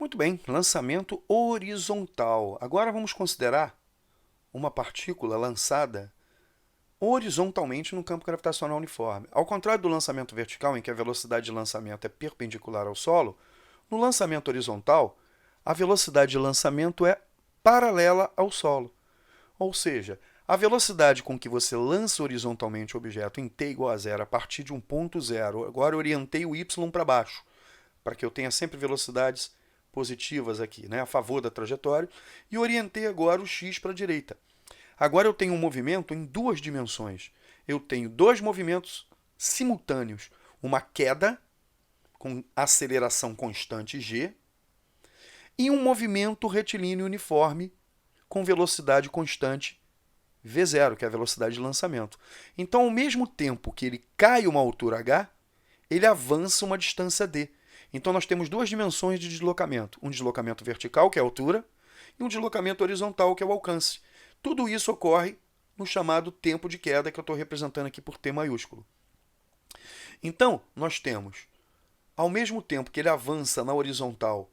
Muito bem, lançamento horizontal. Agora vamos considerar uma partícula lançada horizontalmente no campo gravitacional uniforme. Ao contrário do lançamento vertical, em que a velocidade de lançamento é perpendicular ao solo, no lançamento horizontal, a velocidade de lançamento é paralela ao solo. Ou seja, a velocidade com que você lança horizontalmente o objeto em t igual a zero a partir de um ponto zero, agora eu orientei o y para baixo, para que eu tenha sempre velocidades positivas aqui, né, a favor da trajetória, e orientei agora o x para a direita. Agora eu tenho um movimento em duas dimensões. Eu tenho dois movimentos simultâneos. Uma queda com aceleração constante g e um movimento retilíneo uniforme com velocidade constante v0, que é a velocidade de lançamento. Então, ao mesmo tempo que ele cai uma altura h, ele avança uma distância d. Então, nós temos duas dimensões de deslocamento. Um deslocamento vertical, que é a altura, e um deslocamento horizontal, que é o alcance. Tudo isso ocorre no chamado tempo de queda, que eu estou representando aqui por T maiúsculo. Então, nós temos, ao mesmo tempo que ele avança na horizontal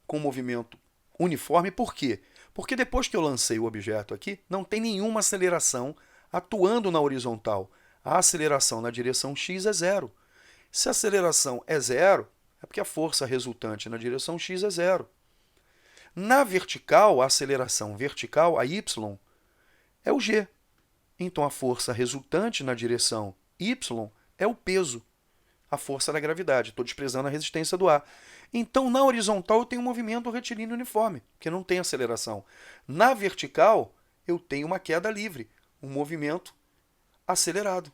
com movimento uniforme, por quê? Porque depois que eu lancei o objeto aqui, não tem nenhuma aceleração atuando na horizontal. A aceleração na direção x é zero. Se a aceleração é zero, é porque a força resultante na direção x é zero. Na vertical, a aceleração vertical, a y, é o g. Então, a força resultante na direção y é o peso, a força da gravidade. Estou desprezando a resistência do ar. Então, na horizontal, eu tenho um movimento retilíneo uniforme, que não tem aceleração. Na vertical, eu tenho uma queda livre, um movimento acelerado,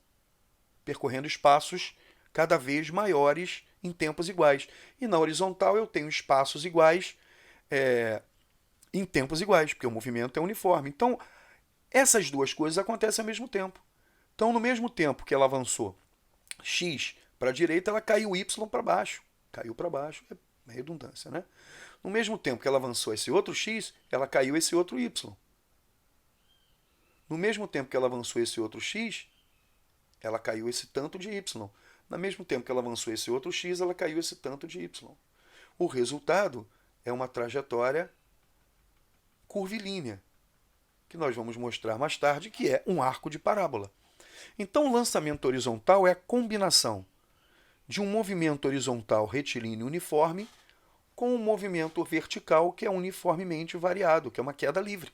percorrendo espaços cada vez maiores em tempos iguais. E na horizontal, eu tenho espaços iguais em tempos iguais, porque o movimento é uniforme. Então, essas duas coisas acontecem ao mesmo tempo. Então, no mesmo tempo que ela avançou x para a direita, ela caiu y para baixo. Caiu para baixo, é redundância, né? No mesmo tempo que ela avançou esse outro x, ela caiu esse outro y. No mesmo tempo que ela avançou esse outro x, ela caiu esse tanto de y. No mesmo tempo que ela avançou esse outro x, ela caiu esse tanto de y. O resultado é uma trajetória curvilínea, que nós vamos mostrar mais tarde, que é um arco de parábola. Então, o lançamento horizontal é a combinação de um movimento horizontal retilíneo uniforme com um movimento vertical que é uniformemente variado, que é uma queda livre.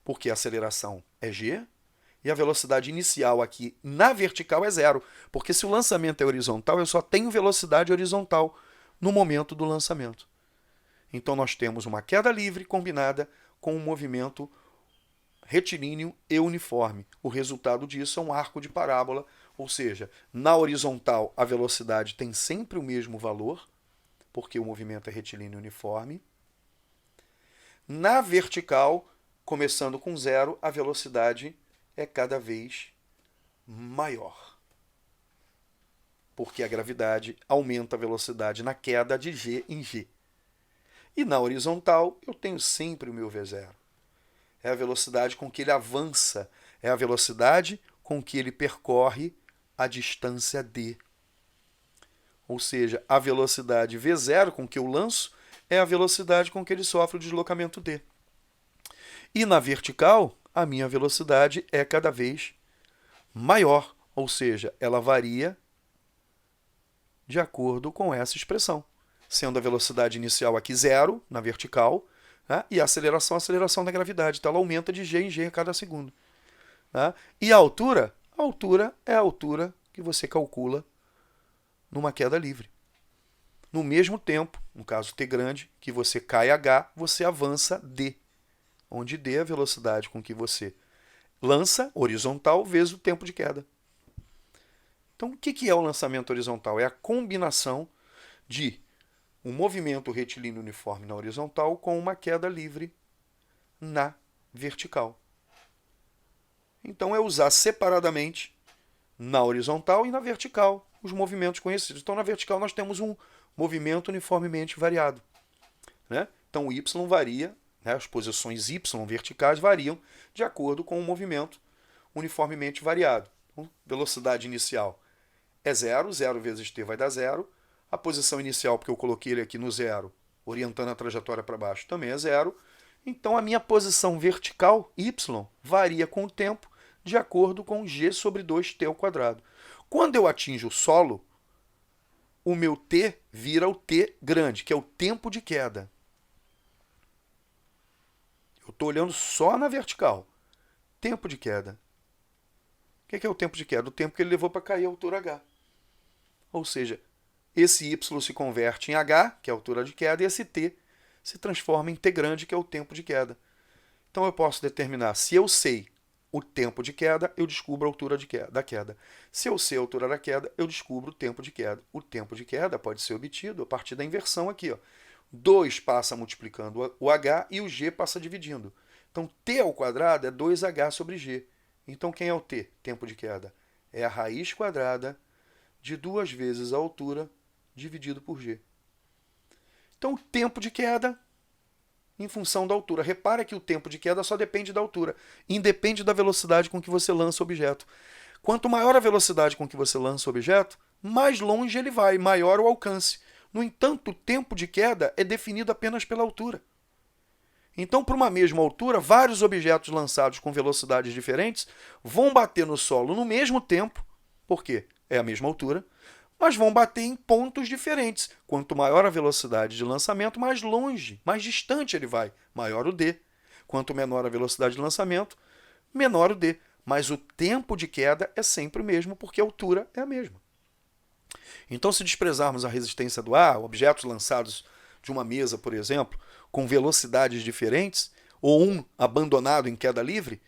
Porque a aceleração é g e a velocidade inicial aqui na vertical é zero. Porque se o lançamento é horizontal, eu só tenho velocidade horizontal no momento do lançamento. Então, nós temos uma queda livre combinada com um movimento retilíneo e uniforme. O resultado disso é um arco de parábola, ou seja, na horizontal a velocidade tem sempre o mesmo valor, porque o movimento é retilíneo e uniforme. Na vertical, começando com zero, a velocidade é cada vez maior, porque a gravidade aumenta a velocidade na queda de g em g. E na horizontal, eu tenho sempre o meu v0. É a velocidade com que ele avança, é a velocidade com que ele percorre a distância d. Ou seja, a velocidade v0 com que eu lanço é a velocidade com que ele sofre o deslocamento d. E na vertical, a minha velocidade é cada vez maior, ou seja, ela varia de acordo com essa expressão, sendo a velocidade inicial aqui zero, na vertical, né? E a aceleração da gravidade. Então, ela aumenta de g em g a cada segundo. Né? E a altura é a altura que você calcula numa queda livre. No mesmo tempo, no caso t grande, que você cai h, você avança d, onde d é a velocidade com que você lança horizontal vezes o tempo de queda. Então, o que é o lançamento horizontal? É a combinação de um movimento retilíneo uniforme na horizontal com uma queda livre na vertical. Então, é usar separadamente, na horizontal e na vertical, os movimentos conhecidos. Então, na vertical, nós temos um movimento uniformemente variado. Né? Então, o y varia, né? As posições y verticais variam de acordo com o movimento uniformemente variado. Então, velocidade inicial é zero, zero vezes t vai dar zero. A posição inicial, porque eu coloquei ele aqui no zero, orientando a trajetória para baixo, também é zero. Então a minha posição vertical, y, varia com o tempo de acordo com g sobre 2t ao quadrado. Quando eu atinjo o solo, o meu t vira o t grande, que é o tempo de queda. Eu estou olhando só na vertical. Tempo de queda. O que é o tempo de queda? O tempo que ele levou para cair a altura h. Ou seja, esse y se converte em h, que é a altura de queda, e esse t se transforma em t grande, que é o tempo de queda. Então eu posso determinar, se eu sei o tempo de queda, eu descubro a altura da queda. Se eu sei a altura da queda, eu descubro o tempo de queda. O tempo de queda pode ser obtido a partir da inversão aqui. Ó. 2 passa multiplicando o h e o g passa dividindo. Então, t ao quadrado é 2h sobre g. Então, quem é o t? Tempo de queda. É a raiz quadrada de 2 vezes a altura dividido por g. Então, o tempo de queda em função da altura. Repara que o tempo de queda só depende da altura, independe da velocidade com que você lança o objeto. Quanto maior a velocidade com que você lança o objeto, mais longe ele vai, maior o alcance. No entanto, o tempo de queda é definido apenas pela altura. Então, para uma mesma altura, vários objetos lançados com velocidades diferentes vão bater no solo no mesmo tempo, porque é a mesma altura, mas vão bater em pontos diferentes. Quanto maior a velocidade de lançamento, mais longe, mais distante ele vai, maior o d. Quanto menor a velocidade de lançamento, menor o d. Mas o tempo de queda é sempre o mesmo, porque a altura é a mesma. Então, se desprezarmos a resistência do ar, objetos lançados de uma mesa, por exemplo, com velocidades diferentes, ou um abandonado em queda livre,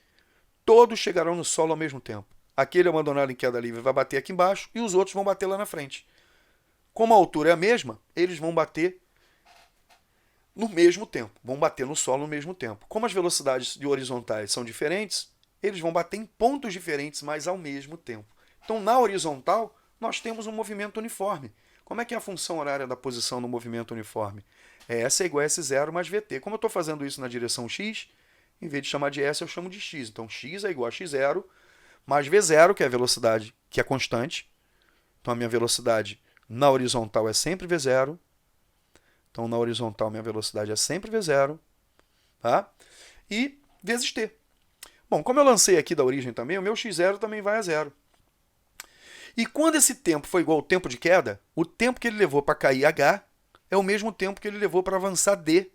todos chegarão no solo ao mesmo tempo. Aquele abandonado em queda livre vai bater aqui embaixo e os outros vão bater lá na frente. Como a altura é a mesma, eles vão bater no mesmo tempo, vão bater no solo no mesmo tempo. Como as velocidades de horizontais são diferentes, eles vão bater em pontos diferentes, mas ao mesmo tempo. Então, na horizontal, nós temos um movimento uniforme. Como é que é a função horária da posição no movimento uniforme? É S é igual a S0 mais VT. Como eu estou fazendo isso na direção x, em vez de chamar de S, eu chamo de x. Então, x é igual a x0 mais v0, que é a velocidade que é constante. Então, a minha velocidade na horizontal é sempre v0. Então, na horizontal, minha velocidade é sempre v0. Tá? E vezes t. Bom, como eu lancei aqui da origem também, o meu x0 também vai a zero. E quando esse tempo foi igual ao tempo de queda, o tempo que ele levou para cair h é o mesmo tempo que ele levou para avançar d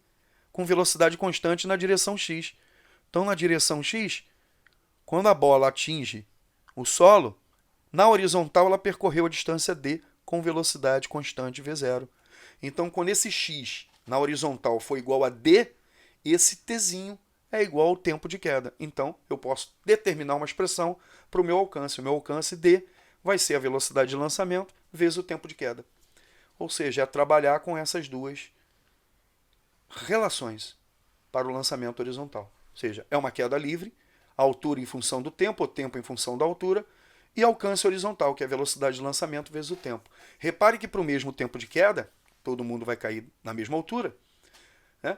com velocidade constante na direção x. Então, na direção x, quando a bola atinge o solo, na horizontal ela percorreu a distância d com velocidade constante v0. Então, quando esse x na horizontal foi igual a d, esse tzinho é igual ao tempo de queda. Então, eu posso determinar uma expressão para o meu alcance. O meu alcance d vai ser a velocidade de lançamento vezes o tempo de queda. Ou seja, é trabalhar com essas duas relações para o lançamento horizontal. Ou seja, é uma queda livre, a altura em função do tempo, o tempo em função da altura, e alcance horizontal, que é a velocidade de lançamento vezes o tempo. Repare que para o mesmo tempo de queda, todo mundo vai cair na mesma altura, né?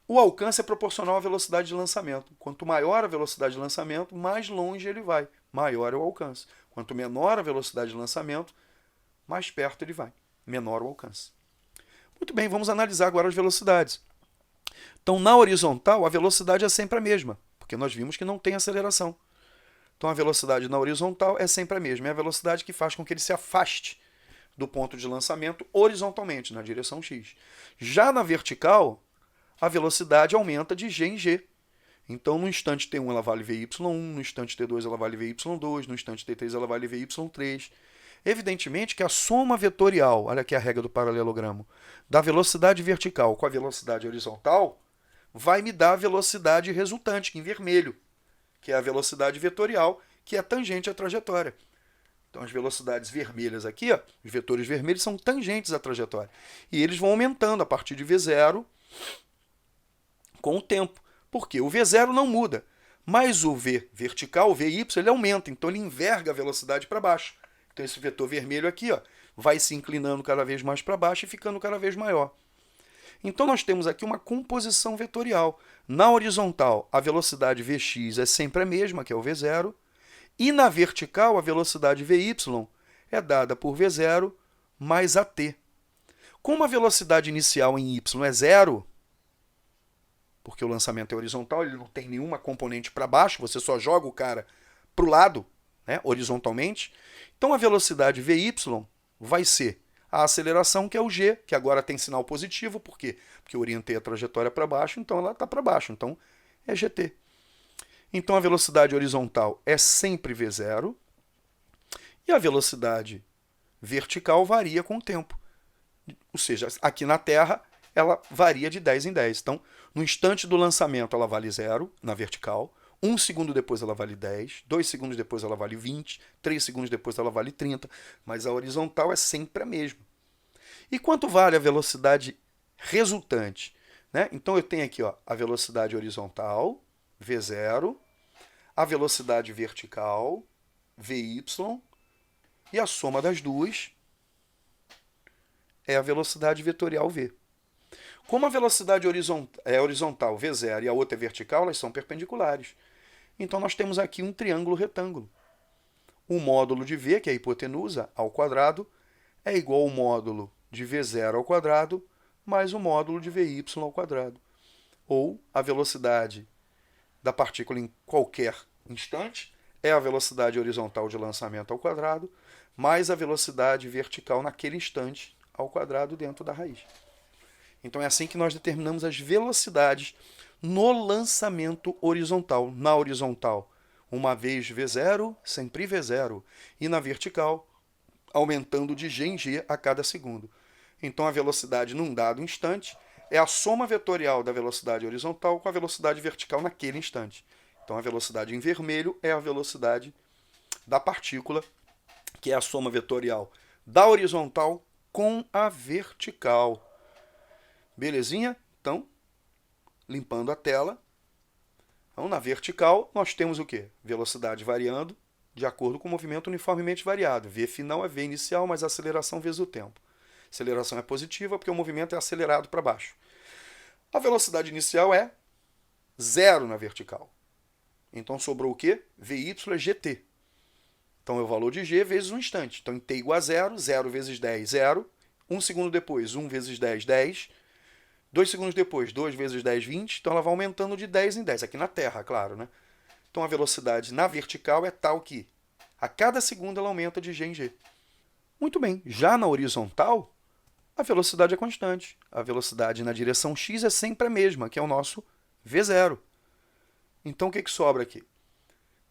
O alcance é proporcional à velocidade de lançamento. Quanto maior a velocidade de lançamento, mais longe ele vai, maior é o alcance. Quanto menor a velocidade de lançamento, mais perto ele vai, menor o alcance. Muito bem, vamos analisar agora as velocidades. Então, na horizontal, a velocidade é sempre a mesma, porque nós vimos que não tem aceleração. Então, a velocidade na horizontal é sempre a mesma. É a velocidade que faz com que ele se afaste do ponto de lançamento horizontalmente, na direção x. Já na vertical, a velocidade aumenta de g em g. Então, no instante t1 ela vale vy1, no instante t2 ela vale vy2, no instante t3 ela vale vy3. Evidentemente que a soma vetorial, olha aqui a regra do paralelogramo, da velocidade vertical com a velocidade horizontal, vai me dar a velocidade resultante, em vermelho, que é a velocidade vetorial, que é tangente à trajetória. Então, as velocidades vermelhas aqui, ó, os vetores vermelhos, são tangentes à trajetória. E eles vão aumentando a partir de v0 com o tempo. Porque o v0 não muda, mas o v vertical, o vy, ele aumenta, então ele enverga a velocidade para baixo. Então, esse vetor vermelho aqui, ó, vai se inclinando cada vez mais para baixo e ficando cada vez maior. Então, nós temos aqui uma composição vetorial. Na horizontal, a velocidade vx é sempre a mesma, que é o v0, e na vertical, a velocidade vy é dada por v0 mais at. Como a velocidade inicial em y é zero, porque o lançamento é horizontal, ele não tem nenhuma componente para baixo, você só joga o cara para o lado, né, horizontalmente. Então a velocidade vy vai ser a aceleração, que é o g, que agora tem sinal positivo, por quê? Porque eu orientei a trajetória para baixo, então ela está para baixo, então é gt. Então a velocidade horizontal é sempre v0, e a velocidade vertical varia com o tempo. Ou seja, aqui na Terra, ela varia de 10 em 10. Então, no instante do lançamento, ela vale 0 na vertical. 1 segundo depois, ela vale 10. 2 segundos depois, ela vale 20. 3 segundos depois, ela vale 30. Mas a horizontal é sempre a mesma. E quanto vale a velocidade resultante? Né? Então, eu tenho aqui ó, a velocidade horizontal, v0, a velocidade vertical, vy, e a soma das duas é a velocidade vetorial v. Como a velocidade é horizontal v0 e a outra é vertical, elas são perpendiculares. Então nós temos aqui um triângulo retângulo. O módulo de v, que é a hipotenusa, ao quadrado, é igual ao módulo de v0 ao quadrado mais o módulo de vy ao quadrado. Ou a velocidade da partícula em qualquer instante é a velocidade horizontal de lançamento ao quadrado mais a velocidade vertical naquele instante ao quadrado dentro da raiz. Então é assim que nós determinamos as velocidades no lançamento horizontal. Na horizontal, uma vez v0, sempre v0. E na vertical, aumentando de g em g a cada segundo. Então a velocidade num dado instante é a soma vetorial da velocidade horizontal com a velocidade vertical naquele instante. Então a velocidade em vermelho é a velocidade da partícula, que é a soma vetorial da horizontal com a vertical. Belezinha? Então, limpando a tela. Então, na vertical, nós temos o quê? Velocidade variando de acordo com o movimento uniformemente variado. V final é V inicial, mais a aceleração vezes o tempo. Aceleração é positiva porque o movimento é acelerado para baixo. A velocidade inicial é zero na vertical. Então, sobrou o quê? Vy é gt. Então, é o valor de g vezes um instante. Então, em t igual a zero, 0 vezes 10, 0. 1 segundo depois, 1 vezes 10, 10. 2 segundos depois, 2 vezes 10, 20. Então, ela vai aumentando de 10 em 10. Aqui na Terra, claro, né? Então, a velocidade na vertical é tal que a cada segundo ela aumenta de g em g. Muito bem. Já na horizontal, a velocidade é constante. A velocidade na direção x é sempre a mesma, que é o nosso v0. Então, o que sobra aqui?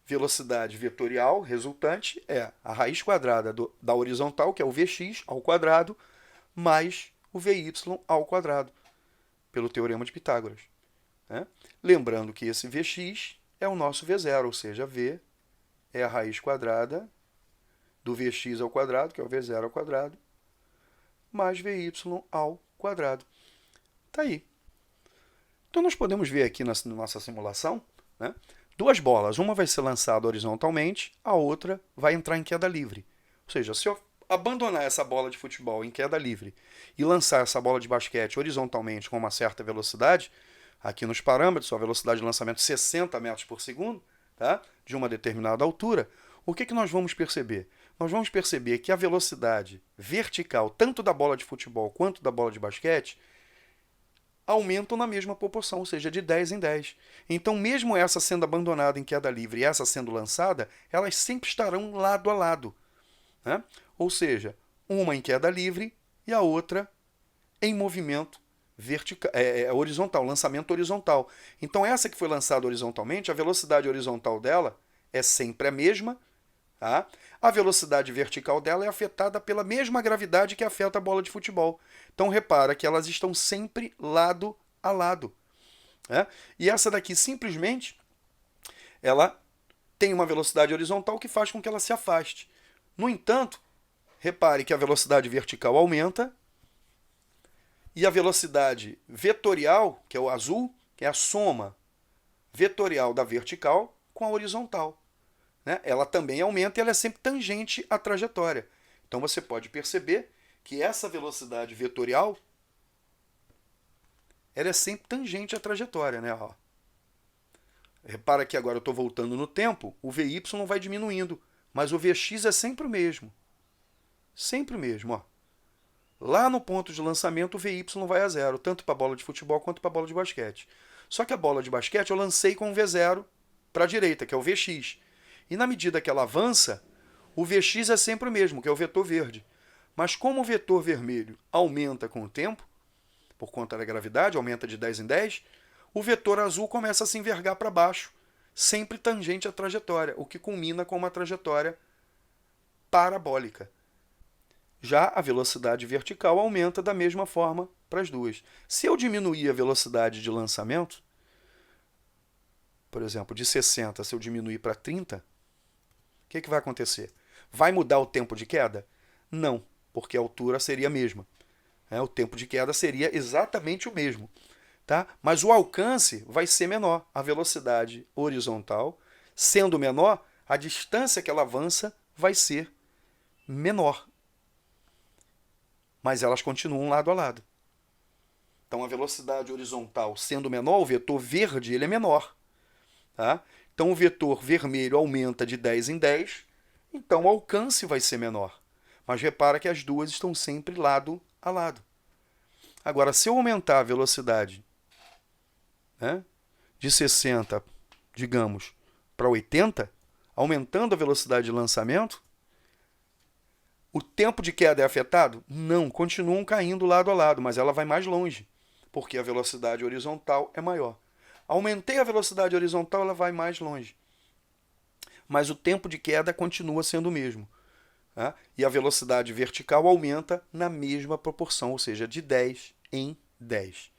Velocidade vetorial resultante é a raiz quadrada da horizontal, que é o vx ao quadrado, mais o vy ao quadrado, pelo teorema de Pitágoras. Né? Lembrando que esse vx é o nosso v0, ou seja, v é a raiz quadrada do vx ao quadrado, que é o v0 ao quadrado, mais vy ao quadrado. Está aí. Então, nós podemos ver aqui na nossa simulação, né, duas bolas. Uma vai ser lançada horizontalmente, a outra vai entrar em queda livre. Ou seja, se eu abandonar essa bola de futebol em queda livre e lançar essa bola de basquete horizontalmente com uma certa velocidade, aqui nos parâmetros, a velocidade de lançamento 60 metros por segundo, tá, de uma determinada altura, o que nós vamos perceber? Nós vamos perceber que a velocidade vertical, tanto da bola de futebol quanto da bola de basquete, aumentam na mesma proporção, ou seja, de 10 em 10. Então, mesmo essa sendo abandonada em queda livre e essa sendo lançada, elas sempre estarão lado a lado. Né? Ou seja, uma em queda livre e a outra em movimento horizontal, lançamento horizontal. Então, essa que foi lançada horizontalmente, a velocidade horizontal dela é sempre a mesma. Tá? A velocidade vertical dela é afetada pela mesma gravidade que afeta a bola de futebol. Então, repara que elas estão sempre lado a lado. Né? E essa daqui, simplesmente, ela tem uma velocidade horizontal que faz com que ela se afaste. No entanto, repare que a velocidade vertical aumenta e a velocidade vetorial, que é o azul, que é a soma vetorial da vertical com a horizontal. Né? Ela também aumenta e ela é sempre tangente à trajetória. Então você pode perceber que essa velocidade vetorial ela é sempre tangente à trajetória. Né? Ó. Repara que agora eu estou voltando no tempo, o Vy vai diminuindo, mas o Vx é sempre o mesmo. Sempre o mesmo. Ó. Lá no ponto de lançamento, o VY vai a zero, tanto para a bola de futebol quanto para a bola de basquete. Só que a bola de basquete eu lancei com o V0 para a direita, que é o Vx. E na medida que ela avança, o Vx é sempre o mesmo, que é o vetor verde. Mas como o vetor vermelho aumenta com o tempo, por conta da gravidade, aumenta de 10 em 10, o vetor azul começa a se envergar para baixo, sempre tangente à trajetória, o que culmina com uma trajetória parabólica. Já a velocidade vertical aumenta da mesma forma para as duas. Se eu diminuir a velocidade de lançamento, por exemplo, de 60, se eu diminuir para 30, o que vai acontecer? Vai mudar o tempo de queda? Não, porque a altura seria a mesma. O tempo de queda seria exatamente o mesmo. Tá? Mas o alcance vai ser menor. A velocidade horizontal, sendo menor, a distância que ela avança vai ser menor. Mas elas continuam lado a lado. Então a velocidade horizontal sendo menor, o vetor verde ele é menor. Tá? Então o vetor vermelho aumenta de 10 em 10, então o alcance vai ser menor. Mas repara que as duas estão sempre lado a lado. Agora, se eu aumentar a velocidade, né, de 60, digamos, para 80, aumentando a velocidade de lançamento, o tempo de queda é afetado? Não, continuam caindo lado a lado, mas ela vai mais longe, porque a velocidade horizontal é maior. Aumentei a velocidade horizontal, ela vai mais longe. Mas o tempo de queda continua sendo o mesmo. Tá? E a velocidade vertical aumenta na mesma proporção, ou seja, de 10 em 10.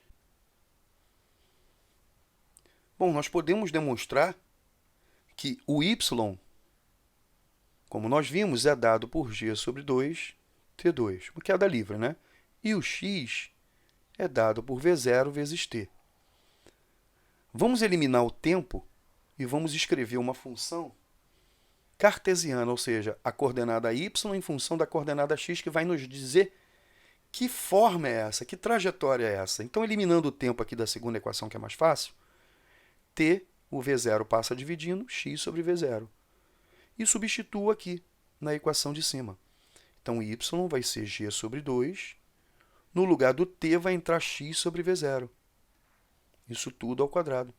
Bom, nós podemos demonstrar que o y, como nós vimos, é dado por g sobre 2, t2, uma queda livre, né? E o x é dado por v0 vezes t. Vamos eliminar o tempo e vamos escrever uma função cartesiana, ou seja, a coordenada y em função da coordenada x, que vai nos dizer que forma é essa, que trajetória é essa. Então, eliminando o tempo aqui da segunda equação, que é mais fácil, t, o v0 passa dividindo, x sobre v0. E substituo aqui na equação de cima. Então, y vai ser g sobre 2. No lugar do t vai entrar x sobre v0. Isso tudo ao quadrado.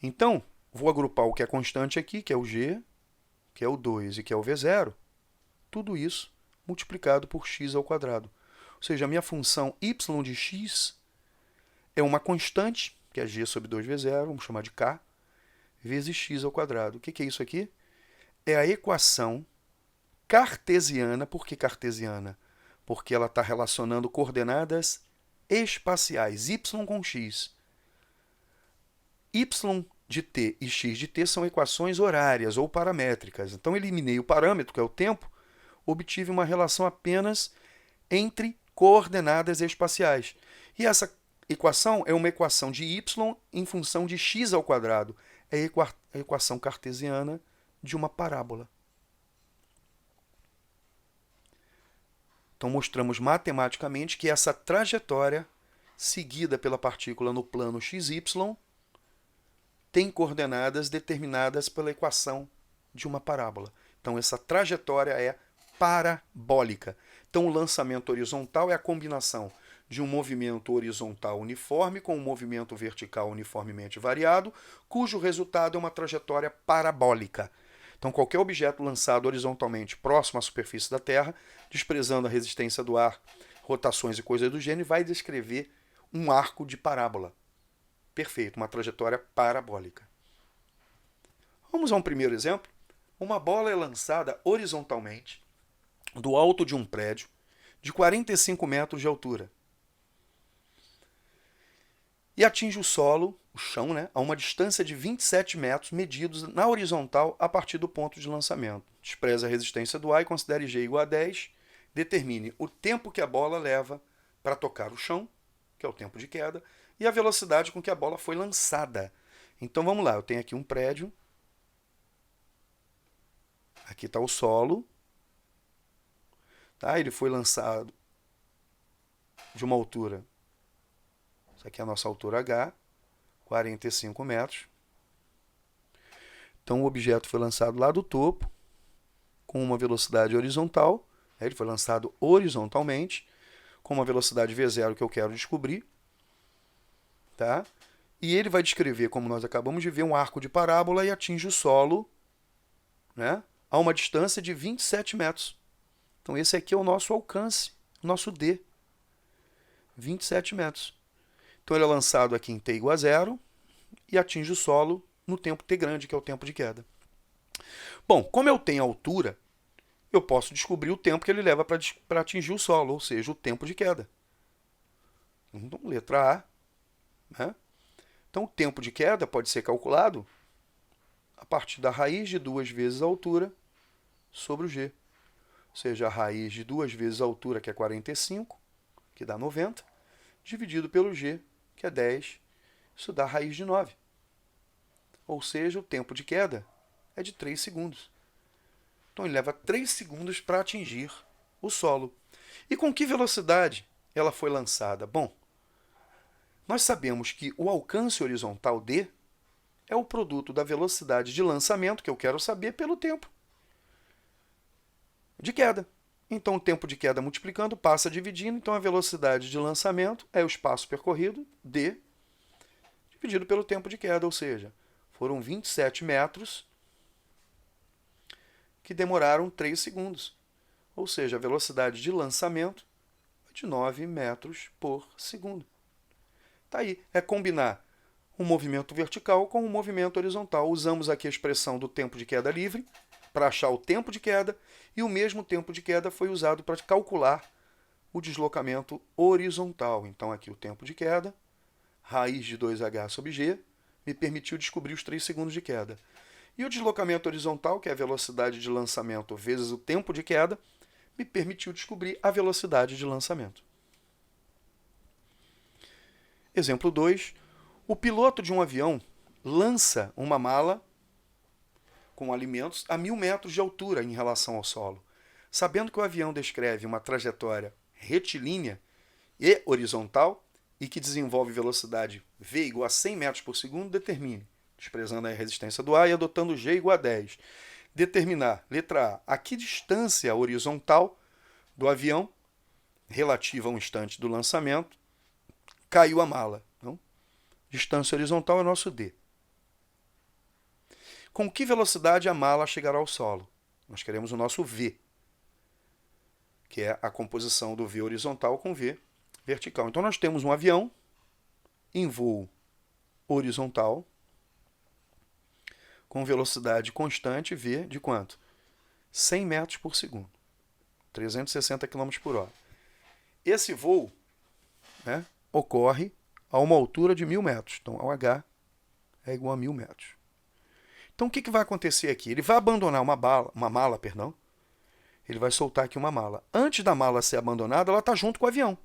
Então, vou agrupar o que é constante aqui, que é o g, que é o 2 e que é o v0. Tudo isso multiplicado por x ao quadrado. Ou seja, a minha função y de x é uma constante, que é g sobre 2v0, vamos chamar de k, vezes x ao quadrado. O que é isso aqui? É a equação cartesiana. Por que cartesiana? Porque ela está relacionando coordenadas espaciais, y com x. Y de t e x de t são equações horárias ou paramétricas. Então, eliminei o parâmetro, que é o tempo, obtive uma relação apenas entre coordenadas espaciais. E essa equação é uma equação de y em função de x ao quadrado. É a equação cartesiana de uma parábola. Então, mostramos matematicamente que essa trajetória seguida pela partícula no plano xy tem coordenadas determinadas pela equação de uma parábola. Então, essa trajetória é parabólica. Então, o lançamento horizontal é a combinação de um movimento horizontal uniforme com um movimento vertical uniformemente variado, cujo resultado é uma trajetória parabólica. Então, qualquer objeto lançado horizontalmente próximo à superfície da Terra, desprezando a resistência do ar, rotações e coisas do gênero, vai descrever um arco de parábola. Perfeito, uma trajetória parabólica. Vamos a um primeiro exemplo. Uma bola é lançada horizontalmente do alto de um prédio de 45 metros de altura e atinge o solo, o chão, né, a uma distância de 27 metros medidos na horizontal a partir do ponto de lançamento. Despreze a resistência do ar e considere g igual a 10. Determine o tempo que a bola leva para tocar o chão, que é o tempo de queda, e a velocidade com que a bola foi lançada. Então, vamos lá. Eu tenho aqui um prédio. Aqui está o solo. Tá? Ele foi lançado de uma altura. Isso aqui é a nossa altura H, 45 metros. Então, o objeto foi lançado lá do topo, com uma velocidade horizontal. Ele foi lançado horizontalmente. com uma velocidade v0 que eu quero descobrir, tá? E ele vai descrever, como nós acabamos de ver, um arco de parábola e atinge o solo, né, a uma distância de 27 metros. Então esse aqui é o nosso alcance, o nosso D, 27 metros. Então ele é lançado aqui em t igual a 0 e atinge o solo no tempo t grande, que é o tempo de queda. Bom, como eu tenho altura, eu posso descobrir o tempo que ele leva para atingir o solo, ou seja, o tempo de queda. Então, letra A. Né? Então, o tempo de queda pode ser calculado a partir da raiz de 2 vezes a altura sobre o G. Ou seja, a raiz de 2 vezes a altura, que é 45, que dá 90, dividido pelo G, que é 10, isso dá a raiz de 9. Ou seja, o tempo de queda é de 3 segundos. Então, ele leva 3 segundos para atingir o solo. E com que velocidade ela foi lançada? Bom, nós sabemos que o alcance horizontal D é o produto da velocidade de lançamento, que eu quero saber, pelo tempo de queda. Então, o tempo de queda multiplicando passa dividindo. Então, a velocidade de lançamento é o espaço percorrido, D, dividido pelo tempo de queda. Ou seja, foram 27 metros que demoraram 3 segundos. Ou seja, a velocidade de lançamento é de 9 metros por segundo. Tá aí, é combinar um movimento vertical com um movimento horizontal. Usamos aqui a expressão do tempo de queda livre para achar o tempo de queda, e o mesmo tempo de queda foi usado para calcular o deslocamento horizontal. Então, aqui o tempo de queda, raiz de 2h sobre g, me permitiu descobrir os 3 segundos de queda. E o deslocamento horizontal, que é a velocidade de lançamento vezes o tempo de queda, me permitiu descobrir a velocidade de lançamento. Exemplo 2. O piloto de um avião lança uma mala com alimentos a 1.000 metros de altura em relação ao solo. Sabendo que o avião descreve uma trajetória retilínea e horizontal e que desenvolve velocidade v igual a 100 metros por segundo, determine, desprezando a resistência do ar e adotando g igual a 10. Determinar, letra A, a que distância horizontal do avião, relativa ao instante do lançamento, caiu a mala. Então, distância horizontal é o nosso D. Com que velocidade a mala chegará ao solo? Nós queremos o nosso V, que é a composição do V horizontal com V vertical. Então, nós temos um avião em voo horizontal com velocidade constante V de quanto? 100 metros por segundo, 360 km por hora. Esse voo, né, ocorre a uma altura de 1.000 metros. Então, o H é igual a 1.000 metros. Então, o que vai acontecer aqui? Ele vai abandonar uma mala. Ele vai soltar aqui uma mala. Antes da mala ser abandonada, ela está junto com o avião.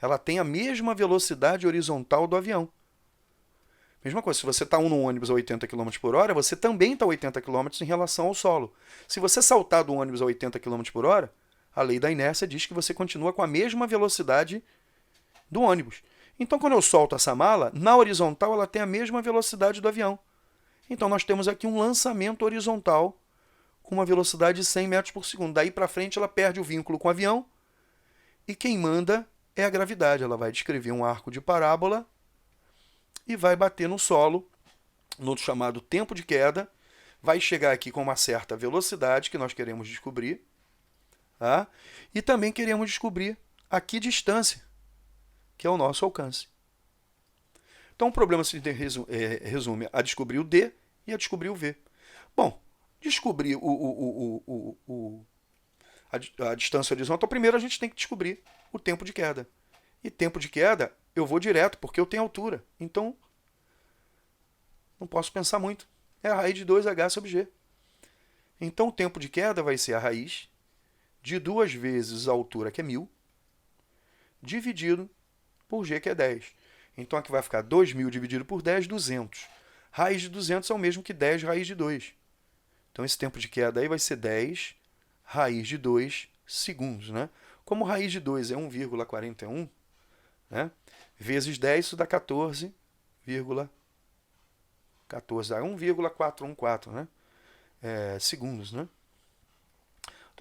Ela tem a mesma velocidade horizontal do avião. Mesma coisa, se você está num ônibus a 80 km por hora, você também está a 80 km em relação ao solo. Se você saltar do ônibus a 80 km por hora, a lei da inércia diz que você continua com a mesma velocidade do ônibus. Então, quando eu solto essa mala, na horizontal ela tem a mesma velocidade do avião. Então, nós temos aqui um lançamento horizontal com uma velocidade de 100 metros por segundo. Daí para frente, ela perde o vínculo com o avião e quem manda é a gravidade. Ela vai descrever um arco de parábola e vai bater no solo, no chamado tempo de queda, vai chegar aqui com uma certa velocidade que nós queremos descobrir, tá? E também queremos descobrir a que distância, que é o nosso alcance. Então, o problema se resume a descobrir o D e a descobrir o V. Bom, descobrir a distância horizontal, primeiro a gente tem que descobrir o tempo de queda. E tempo de queda, eu vou direto, porque eu tenho altura. Então, não posso pensar muito. É a raiz de 2h sobre g. Então, o tempo de queda vai ser a raiz de 2 vezes a altura, que é 1.000, dividido por g, que é 10. Então, aqui vai ficar 2.000 dividido por 10, 200. Raiz de 200 é o mesmo que 10 raiz de 2. Então, esse tempo de queda aí vai ser 10 raiz de 2 segundos. Né? Como raiz de 2 é 1,41, né? Vezes 10, isso dá 14, 1,414, né? Segundos. Né?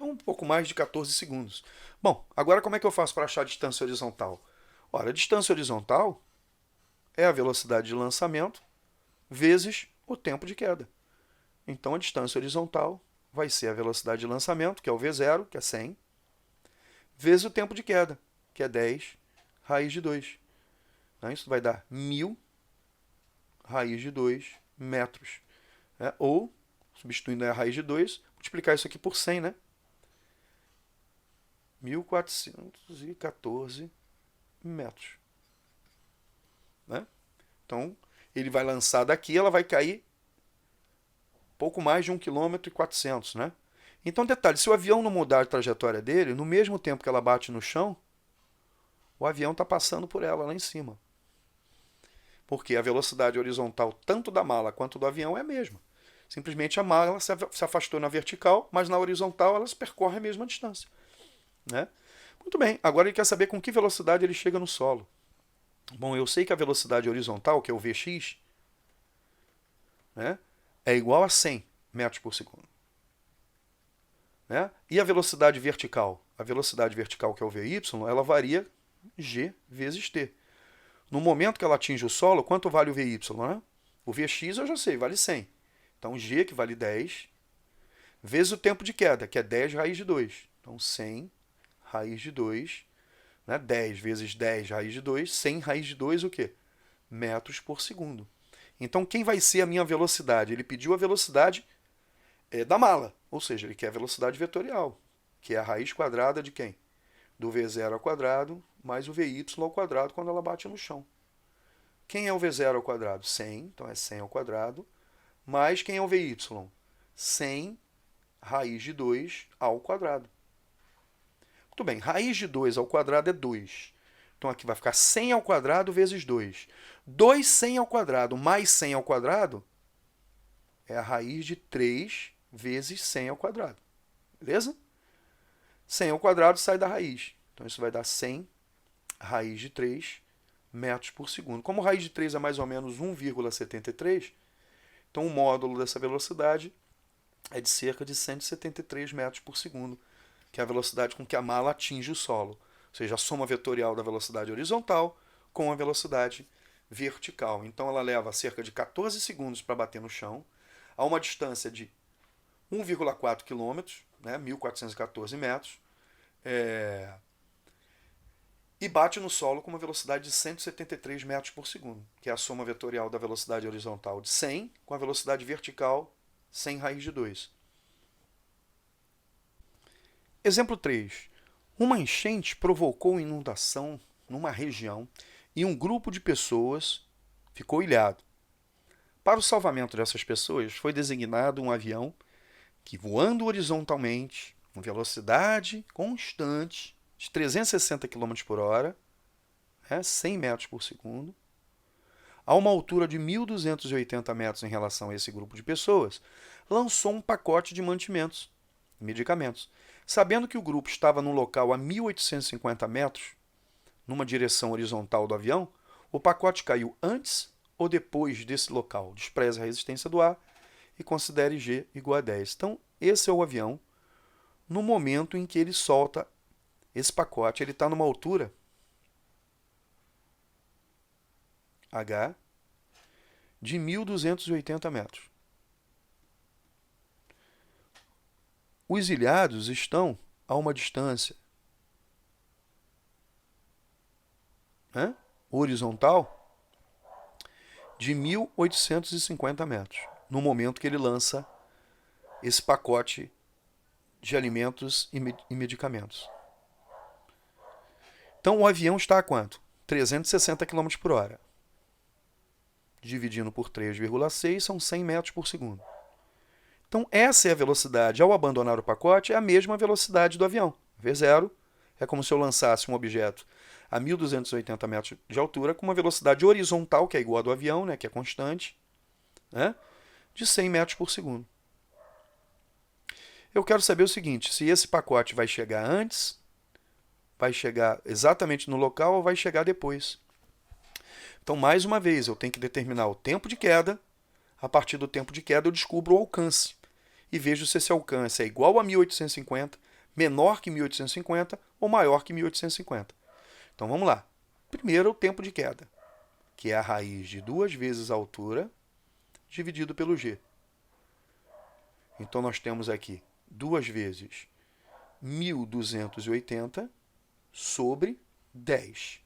Então, um pouco mais de 14 segundos. Bom, agora como é que eu faço para achar a distância horizontal? Ora, a distância horizontal é a velocidade de lançamento vezes o tempo de queda. Então, a distância horizontal vai ser a velocidade de lançamento, que é o V0, que é 100, vezes o tempo de queda, que é 10 raiz de 2. Isso vai dar 1000 raiz de 2 metros. Ou, substituindo a raiz de 2, multiplicar isso aqui por 100, né? 1414 metros. Então, ele vai lançar daqui, ela vai cair pouco mais de 1,4 km, né? Então, detalhe, se o avião não mudar a trajetória dele, no mesmo tempo que ela bate no chão, o avião está passando por ela lá em cima. Porque a velocidade horizontal tanto da mala quanto do avião é a mesma. Simplesmente a mala se afastou na vertical, mas na horizontal elas percorrem a mesma distância. Né? Muito bem, agora ele quer saber com que velocidade ele chega no solo. Bom, eu sei que a velocidade horizontal, que é o Vx, né, é igual a 100 metros por segundo. Né? E a velocidade vertical? A velocidade vertical, que é o Vy, ela varia g vezes t. No momento que ela atinge o solo, quanto vale o Vy? Né? O Vx eu já sei, vale 100. Então, g, que vale 10, vezes o tempo de queda, que é 10 raiz de 2. Então, 100 raiz de 2, né? 10 vezes 10 raiz de 2, 100 raiz de 2, o quê? Metros por segundo. Então, quem vai ser a minha velocidade? Ele pediu a velocidade da mala, ou seja, ele quer a velocidade vetorial, que é a raiz quadrada de quem? Do V0 ao quadrado mais o Vy ao quadrado quando ela bate no chão. Quem é o V0 ao quadrado? 100, então é 100 ao quadrado, mais quem é o Vy? 100 raiz de 2 ao quadrado. Muito bem, raiz de 2 ao quadrado é 2. Então aqui vai ficar 100 ao quadrado vezes 2. 2 100 ao quadrado mais 100 ao quadrado é a raiz de 3 vezes 100 ao quadrado. Beleza? 100 ao quadrado sai da raiz. Então isso vai dar 100 raiz de 3 metros por segundo. Como raiz de 3 é mais ou menos 1,73, então o módulo dessa velocidade é de cerca de 173 metros por segundo, que é a velocidade com que a mala atinge o solo. Ou seja, a soma vetorial da velocidade horizontal com a velocidade vertical. Então ela leva cerca de 14 segundos para bater no chão, a uma distância de 1,4 km, né, 1.414 metros, e bate no solo com uma velocidade de 173 metros por segundo, que é a soma vetorial da velocidade horizontal de 100 com a velocidade vertical 100 raiz de 2. Exemplo 3. Uma enchente provocou inundação numa região e um grupo de pessoas ficou ilhado. Para o salvamento dessas pessoas, foi designado um avião que, voando horizontalmente, com velocidade constante de 360 km por hora, 100 metros por segundo, a uma altura de 1.280 metros em relação a esse grupo de pessoas, lançou um pacote de mantimentos, medicamentos. Sabendo que o grupo estava num local a 1.850 metros, numa direção horizontal do avião, o pacote caiu antes ou depois desse local. Despreze a resistência do ar e considere G igual a 10. Então, esse é o avião no momento em que ele solta esse pacote. Ele está numa altura H de 1.280 metros. Os ilhados estão a uma distância horizontal de 1.850 metros, no momento que ele lança esse pacote de alimentos e medicamentos. Então, o avião está a quanto? 360 km por hora. Dividindo por 3,6 são 100 metros por segundo. Então, essa é a velocidade. Ao abandonar o pacote, é a mesma velocidade do avião. V0 é como se eu lançasse um objeto a 1.280 metros de altura, com uma velocidade horizontal, que é igual à do avião, né, que é constante, de 100 metros por segundo. Eu quero saber o seguinte, se esse pacote vai chegar antes, vai chegar exatamente no local ou vai chegar depois. Então, mais uma vez, eu tenho que determinar o tempo de queda. A partir do tempo de queda, eu descubro o alcance. E vejo se esse alcance é igual a 1.850, menor que 1850 ou maior que 1850. Então vamos lá. Primeiro, o tempo de queda, que é a raiz de 2 vezes a altura dividido pelo g. Então nós temos aqui 2 vezes 1280 sobre 10.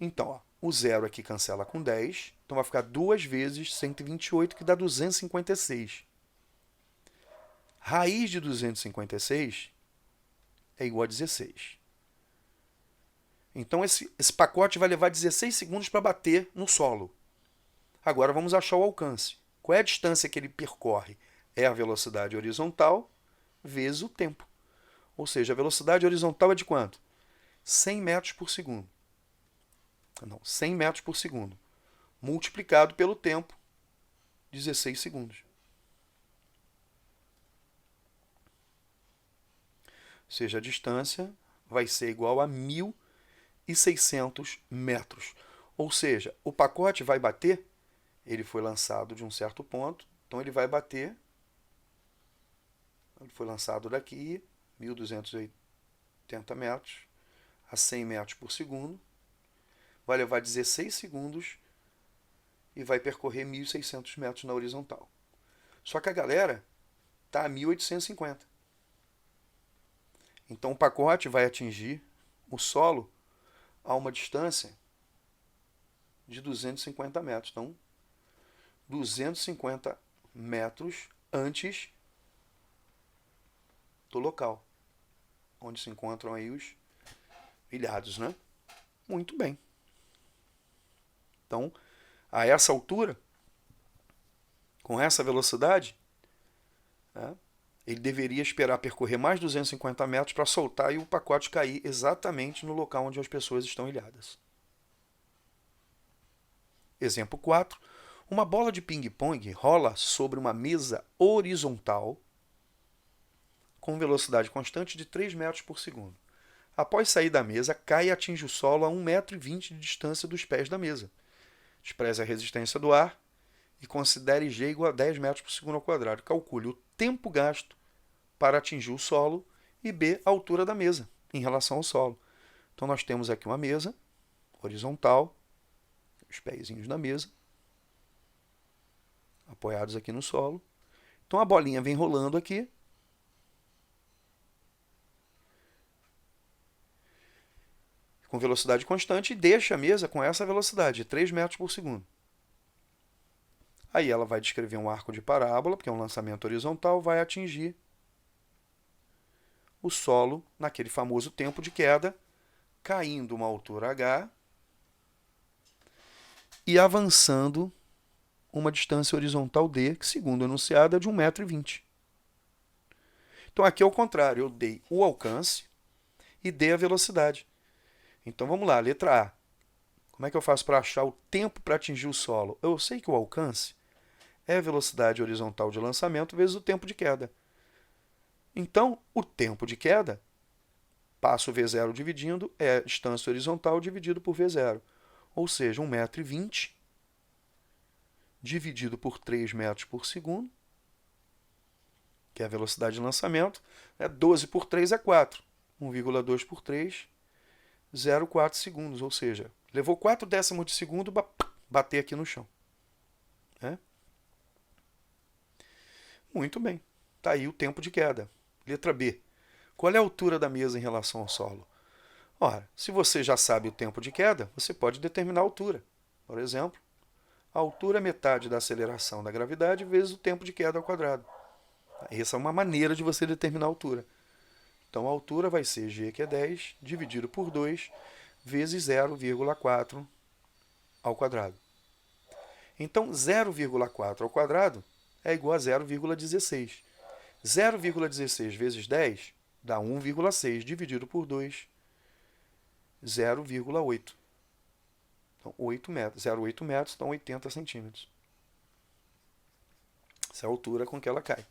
Então, ó, o zero aqui cancela com 10, então vai ficar 2 vezes 128, que dá 256. Raiz de 256 é igual a 16. Então, esse pacote vai levar 16 segundos para bater no solo. Agora, vamos achar o alcance. Qual é a distância que ele percorre? É a velocidade horizontal vezes o tempo. Ou seja, a velocidade horizontal é de quanto? 100 metros por segundo. Não, 100 metros por segundo. Multiplicado pelo tempo, 16 segundos. Ou seja, a distância vai ser igual a 1.600 metros. Ou seja, o pacote vai bater, ele foi lançado de um certo ponto, então ele vai bater, ele foi lançado daqui, 1.280 metros, a 100 metros por segundo, vai levar 16 segundos e vai percorrer 1.600 metros na horizontal. Só que a galera está a 1.850. Então o pacote vai atingir o solo a uma distância de 250 metros. Então, 250 metros antes do local onde se encontram aí os ilhados, né? Muito bem. Então, a essa altura, com essa velocidade, né, ele deveria esperar percorrer mais 250 metros para soltar e o pacote cair exatamente no local onde as pessoas estão ilhadas. Exemplo 4. Uma bola de ping-pong rola sobre uma mesa horizontal com velocidade constante de 3 metros por segundo. Após sair da mesa, cai e atinge o solo a 1,20 m de distância dos pés da mesa. Despreze a resistência do ar e considere G igual a 10 metros por segundo ao quadrado. Calcule o tempo gasto para atingir o solo e B, a altura da mesa em relação ao solo. Então nós temos aqui uma mesa horizontal, os pezinhos da mesa, apoiados aqui no solo. Então a bolinha vem rolando aqui. Com velocidade constante e deixa a mesa com essa velocidade, de 3 metros por segundo. Aí ela vai descrever um arco de parábola, porque é um lançamento horizontal, vai atingir o solo naquele famoso tempo de queda, caindo uma altura h e avançando uma distância horizontal d, que segundo enunciado é de 1,20 m. Então aqui é o contrário, eu dei o alcance e dei a velocidade. Então vamos lá, letra A. Como é que eu faço para achar o tempo para atingir o solo? Eu sei que o alcance é a velocidade horizontal de lançamento vezes o tempo de queda. Então, o tempo de queda, passo V0 dividindo, é a distância horizontal dividido por V0. Ou seja, 1,20 m dividido por 3 metros por segundo, que é a velocidade de lançamento, 12 por 3 é 4. 1,2 por 3, 0,4 segundos. Ou seja, levou 4 décimos de segundo bater aqui no chão. Né? Muito bem. Está aí o tempo de queda. Letra B. Qual é a altura da mesa em relação ao solo? Ora, se você já sabe o tempo de queda, você pode determinar a altura. Por exemplo, a altura é metade da aceleração da gravidade vezes o tempo de queda ao quadrado. Essa é uma maneira de você determinar a altura. Então, a altura vai ser g, que é 10, dividido por 2, vezes 0,4 ao quadrado. Então, 0,4 ao quadrado é igual a 0,16. 0,16 vezes 10 dá 1,6, dividido por 2, 0,8. Então, 8 metros, 0,8 metros, então 80 centímetros. Essa é a altura com que ela cai.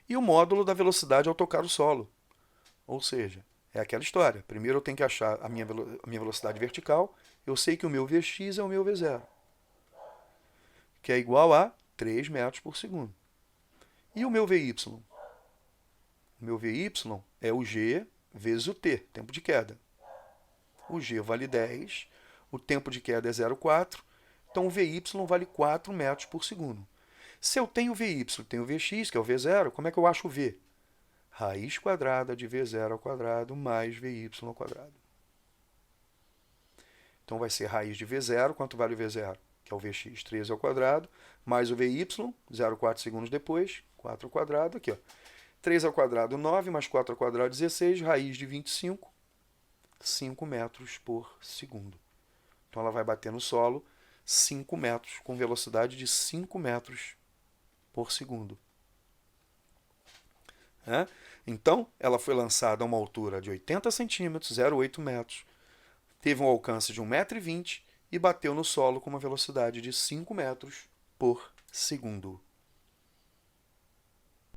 E o módulo da velocidade ao tocar o solo. Ou seja, é aquela história. Primeiro eu tenho que achar a minha velocidade vertical. Eu sei que o meu Vx é o meu V0, que é igual a 3 metros por segundo. E o meu Vy? O meu Vy é o G vezes o T, tempo de queda. O G vale 10, o tempo de queda é 0,4, então o VY vale 4 metros por segundo. Se eu tenho VY e tenho VX, que é o V0, como é que eu acho o V? Raiz quadrada de V0 ao quadrado mais VY ao quadrado. Então vai ser raiz de V0, quanto vale o V0? Que é o Vx, 13 ao quadrado, mais o Vy, 0,4 segundos depois, 4 ao quadrado, aqui ó. 3 ao quadrado, 9, mais 4 ao quadrado, 16, raiz de 25, 5 metros por segundo. Então ela vai bater no solo 5 metros, com velocidade de 5 metros por segundo. Então, ela foi lançada a uma altura de 80 centímetros, 0,8 metros, teve um alcance de 1,20 m e bateu no solo com uma velocidade de 5 metros por segundo.